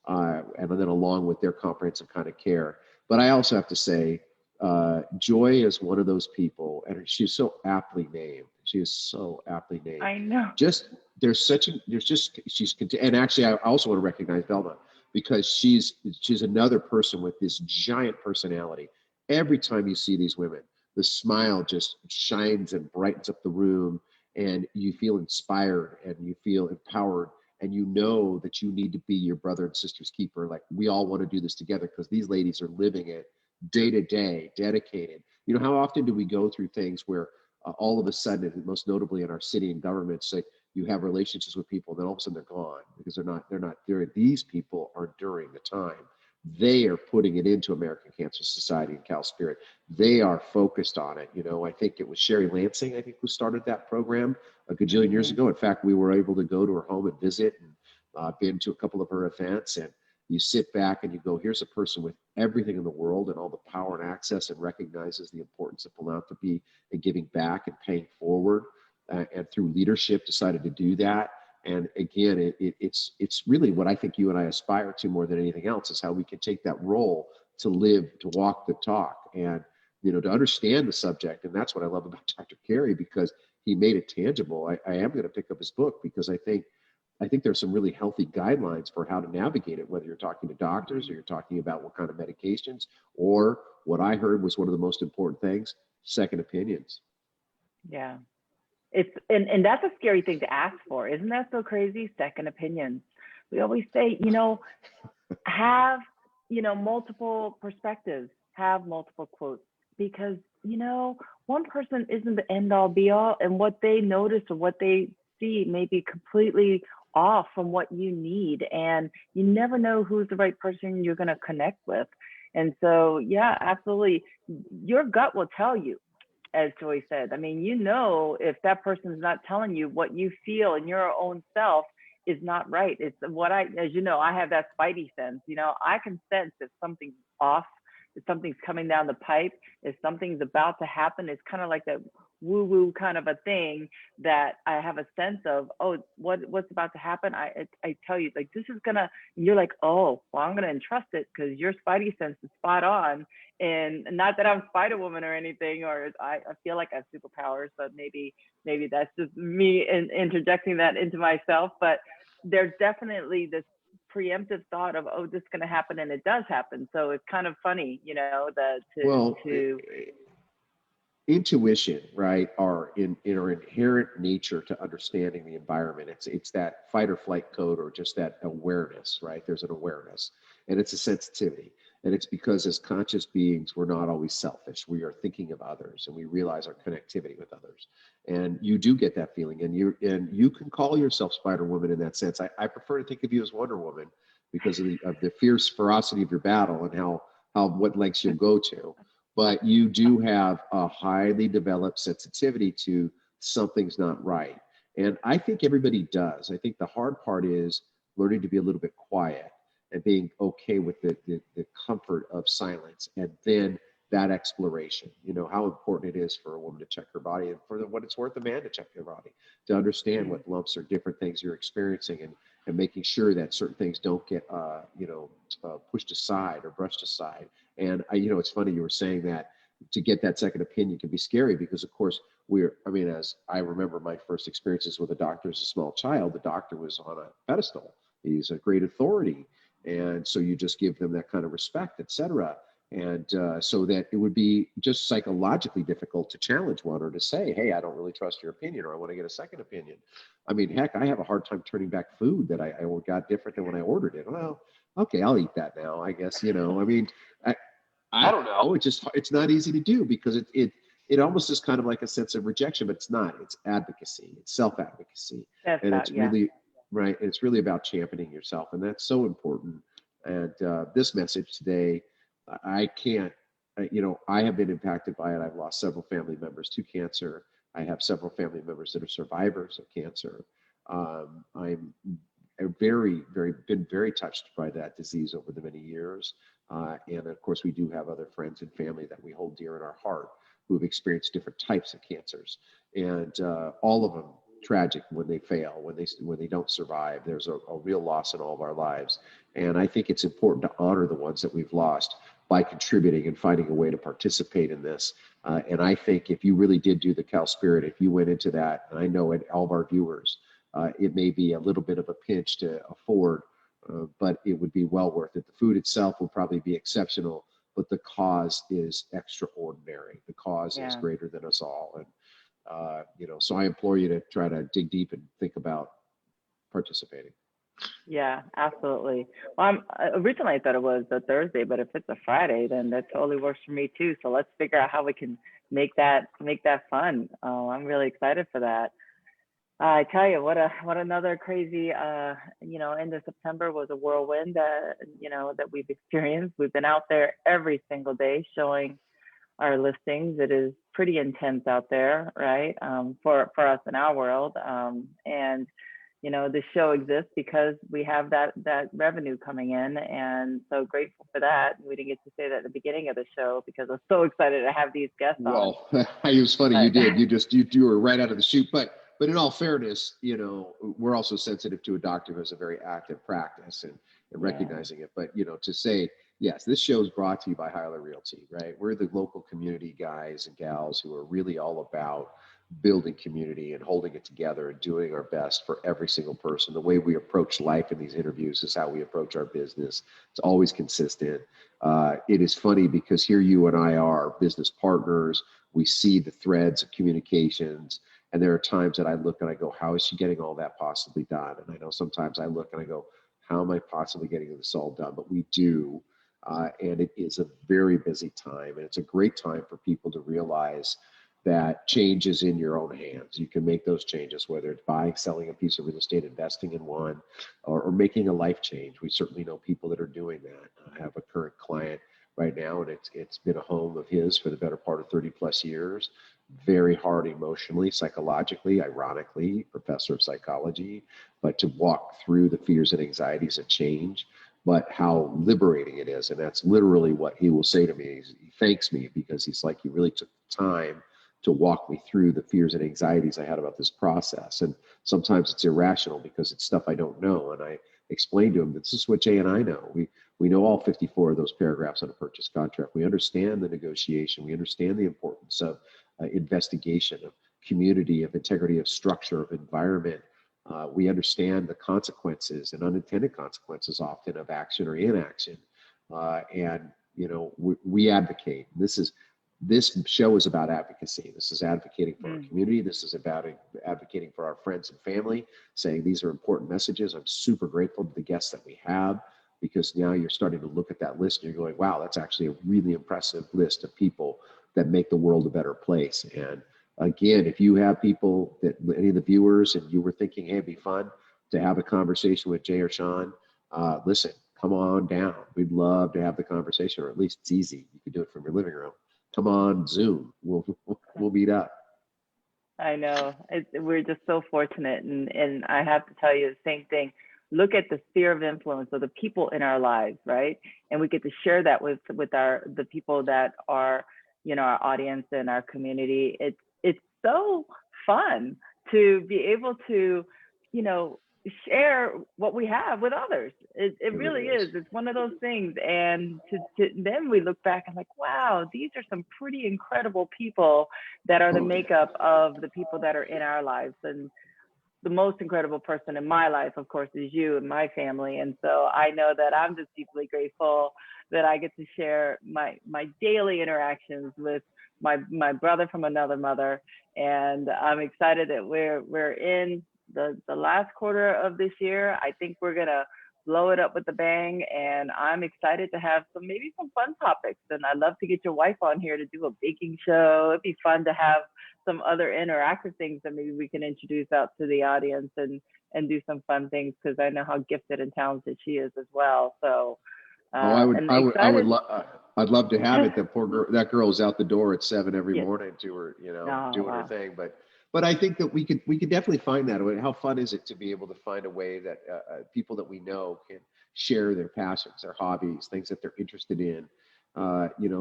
and then along with their comprehensive kind of care. But I also have to say, Joy is one of those people, and she's so aptly named. She is so aptly named. I know. And actually, I also want to recognize Velma, because she's another person with this giant personality. Every time you see these women, the smile just shines and brightens up the room, and you feel inspired and you feel empowered, and you know that you need to be your brother and sister's keeper. Like, we all want to do this together, because these ladies are living it day to day, dedicated. You know, how often do we go through things where all of a sudden, and most notably in our city and governments, like, you have relationships with people, then all of a sudden they're gone because they're not there. These people are during the time. They are putting it into American Cancer Society and Cal Spirit. They are focused on it. You know, I think it was Sherry Lansing, I think, who started that program a gajillion years ago. In fact, we were able to go to her home and visit, and been to a couple of her events. And you sit back and you go, here's a person with everything in the world and all the power and access, and recognizes the importance of philanthropy and giving back and paying forward, and through leadership decided to do that. And again, it's really what I think you and I aspire to more than anything else, is how we can take that role to live, to walk the talk, and, you know, to understand the subject. And that's what I love about Dr. Cary, because he made it tangible. I am going to pick up his book, because I think there's some really healthy guidelines for how to navigate it, whether you're talking to doctors or you're talking about what kind of medications, or what I heard was one of the most important things, second opinions. Yeah. And that's a scary thing to ask for. Isn't that so crazy? Second opinions. We always say, you know, have, you know, multiple perspectives, have multiple quotes, because, you know, one person isn't the end all be all, and what they notice or what they see may be completely off from what you need. And you never know who's the right person you're going to connect with. And so, yeah, absolutely. Your gut will tell you, as Joy said. I mean, you know, if that person's not telling you what you feel in your own self is not right. It's what as you know, I have that spidey sense. You know, I can sense if something's off, if something's coming down the pipe, if something's about to happen. It's kind of like that woo-woo kind of a thing that I have a sense of, oh, what's about to happen. I tell you, like, this is gonna, and you're like, oh, well, I'm gonna entrust it because your spidey sense is spot on. And not that I'm Spider-Woman or anything, or I feel like I have superpowers, but maybe that's just me interjecting that into myself. But there's definitely this preemptive thought of, oh, this is going to happen, and it does happen. So it's kind of funny, you know, intuition, right, are in our inherent nature to understanding the environment. It's that fight or flight code, or just that awareness, right? There's an awareness, and it's a sensitivity. And it's because as conscious beings, we're not always selfish. We are thinking of others, and we realize our connectivity with others. And you do get that feeling, and you can call yourself Spider Woman in that sense. I prefer to think of you as Wonder Woman because of the fierce ferocity of your battle and how what lengths you'll go to. But you do have a highly developed sensitivity to something's not right. And I think everybody does. I think the hard part is learning to be a little bit quiet and being okay with the comfort of silence, and then that exploration. You know how important it is for a woman to check her body, and for what it's worth, a man to check their body, to understand what lumps or different things you're experiencing, and making sure that certain things don't get pushed aside or brushed aside. And it's funny you were saying that to get that second opinion can be scary, because of course as I remember my first experiences with a doctor as a small child, the doctor was on a pedestal. He's a great authority. And so you just give them that kind of respect, et cetera. And so that it would be just psychologically difficult to challenge one, or to say, hey, I don't really trust your opinion, or I want to get a second opinion. I mean, heck, I have a hard time turning back food that I got different than when I ordered it. Well, okay, I'll eat that now, I guess. I mean, I don't know. It's not easy to do, because it almost is kind of like a sense of rejection, but it's not. It's advocacy. It's self-advocacy. It's really right. It's really about championing yourself, and that's so important. And this message today, I can't. I have been impacted by it. I've lost several family members to cancer. I have several family members that are survivors of cancer. I'm been very touched by that disease over the many years. And of course, we do have other friends and family that we hold dear in our heart who have experienced different types of cancers, and all of them tragic when they fail, when they don't survive. There's a real loss in all of our lives, and I think it's important to honor the ones that we've lost by contributing and finding a way to participate in this. And I think if you really did do the Cowspirit, if you went into that, and I know all of our viewers, it may be a little bit of a pinch to afford, but it would be well worth it. The food itself will probably be exceptional, but the cause is extraordinary. The cause is greater than us all. And, so I implore you to try to dig deep and think about participating. Yeah, absolutely. Well, originally I thought it was a Thursday, but if it's a Friday, then that totally works for me too. So let's figure out how we can make that fun. I'm really excited for that. I tell you, what another crazy, end of September was a whirlwind that we've experienced. We've been out there every single day showing our listings. It is pretty intense out there, right? For us in our world. And the show exists because we have that revenue coming in, and so grateful for that. We didn't get to say that at the beginning of the show because I was so excited to have these guests on. Well, it was funny. You did. You were right out of the chute, but in all fairness, we're also sensitive to a doctor who has a very active practice and recognizing it. But, to say, yes, this show is brought to you by Hyler Realty, right? We're the local community guys and gals who are really all about building community and holding it together and doing our best for every single person. The way we approach life in these interviews is how we approach our business. It's always consistent. It is funny because here you and I are business partners. We see the threads of communications. And there are times that I look and I go, how is she getting all that possibly done? And I know sometimes I look and I go, how am I possibly getting this all done? But we do. And it is a very busy time. And it's a great time for people to realize that change is in your own hands. You can make those changes, whether it's buying, selling a piece of real estate, investing in one, or making a life change. We certainly know people that are doing that. I have a current client right now, and it's been a home of his for the better part of 30 plus years. Very hard emotionally, psychologically, ironically, professor of psychology, but to walk through the fears and anxieties of change, but how liberating it is. And that's literally what he will say to me. He thanks me because he's like, you really took time to walk me through the fears and anxieties I had about this process. And sometimes it's irrational because it's stuff I don't know. And I explained to him, this is what Jay and I know. We know all 54 of those paragraphs on a purchase contract. We understand the negotiation. We understand the importance of investigation, of community, of integrity, of structure, of environment. We understand the consequences and unintended consequences often of action or inaction. And we advocate. this show is about advocacy. This is advocating for our community. This is about advocating for our friends and family, saying these are important messages. I'm super grateful to the guests that we have, because now you're starting to look at that list and you're going, wow, that's actually a really impressive list of people that make the world a better place. And again, if you have people that any of the viewers and you were thinking, hey, it'd be fun to have a conversation with Jay or Sean, listen, come on down. We'd love to have the conversation, or at least it's easy. You can do it from your living room. Come on Zoom. We'll meet up. I know. We're just so fortunate. And I have to tell you the same thing. Look at the sphere of influence of the people in our lives, right? And we get to share that with the people that are, our audience and our community. It's so fun to be able to, share what we have with others. It really is. It's one of those things. And then we look back and like, wow, these are some pretty incredible people that are the makeup of the people that are in our lives. And the most incredible person in my life, of course, is you and my family. And so I know that I'm just deeply grateful that I get to share my daily interactions with my brother from another mother. And I'm excited that we're in the last quarter of this year. I think we're gonna blow it up with a bang, and I'm excited to have maybe some fun topics. And I'd love to get your wife on here to do a baking show. It'd be fun to have some other interactive things that maybe we can introduce out to the audience and do some fun things, because I know how gifted and talented she is as well. So I'd love to have it. That poor girl, that girl's out the door at 7 every morning to her, doing her thing. But I think that we could definitely find that. How fun is it to be able to find a way that people that we know can share their passions, their hobbies, things that they're interested in.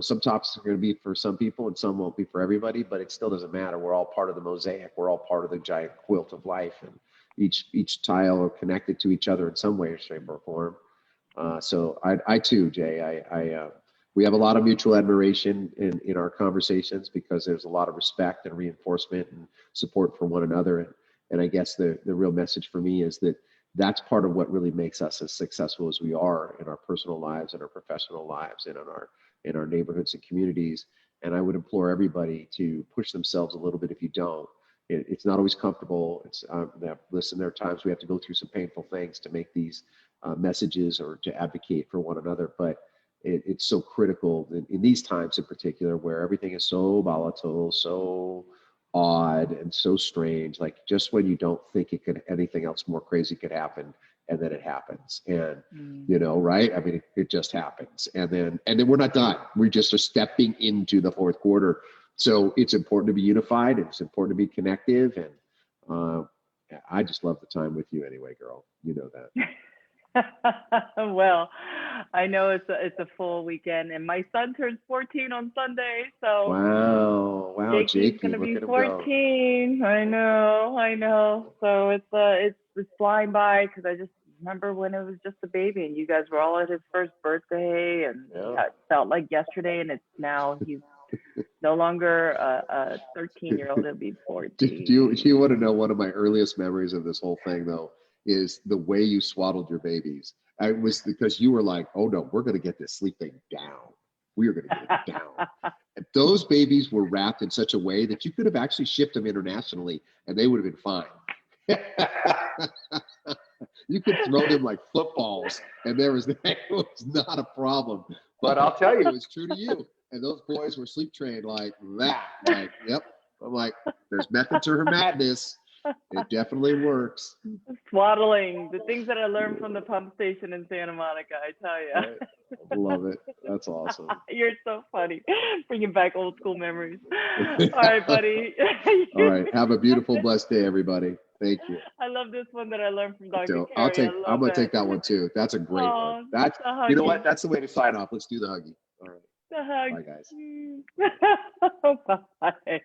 Some topics are going to be for some people and some won't be for everybody, but it still doesn't matter. We're all part of the mosaic. We're all part of the giant quilt of life, and each tile are connected to each other in some way, shape, or form. So I too, Jay, we have a lot of mutual admiration in our conversations, because there's a lot of respect and reinforcement and support for one another. And I guess the real message for me is that that's part of what really makes us as successful as we are in our personal lives and our professional lives and in our neighborhoods and communities. And I would implore everybody to push themselves a little bit. If you don't, it's not always comfortable. Listen, there are times we have to go through some painful things to make these messages or to advocate for one another. But it's so critical in these times in particular, where everything is so volatile, so odd, and so strange. Like, just when you don't think anything else more crazy could happen, and then it happens. And right? I mean, it just happens. And then we're not done. We just are stepping into the fourth quarter. So it's important to be unified. It's important to be connective. And I just love the time with you anyway, girl. You know that. Well, I know it's a full weekend, and my son turns 14 on Sunday. So wow, Jakey's gonna be 14. Go. I know. So it's flying by, because I just remember when it was just a baby, and you guys were all at his first birthday, and it felt like yesterday, and it's now he's no longer a 13-year-old. He'll be 14. Do you want to know one of my earliest memories of this whole thing, though? Is the way you swaddled your babies. It was because you were like, oh no, we're going to get this sleep thing down. We are going to get it down. And those babies were wrapped in such a way that you could have actually shipped them internationally and they would have been fine. You could throw them like footballs and it was not a problem. But I'll tell you, it was true to you. And those boys were sleep trained like that. Like, yep. I'm like, there's method to her madness. It definitely works. Swaddling, the things that I learned from the pump station in Santa Monica, I tell you. I love it. That's awesome. You're so funny. Bringing back old school memories. All right, buddy. All right. Have a beautiful, blessed day, everybody. Thank you. I love this one that I learned from Dr. Cary. I'm going to take that one too. That's a great one. That's, you know what? That's the way to sign off. Let's do the huggy. All right. The hug. Bye, guys. Bye.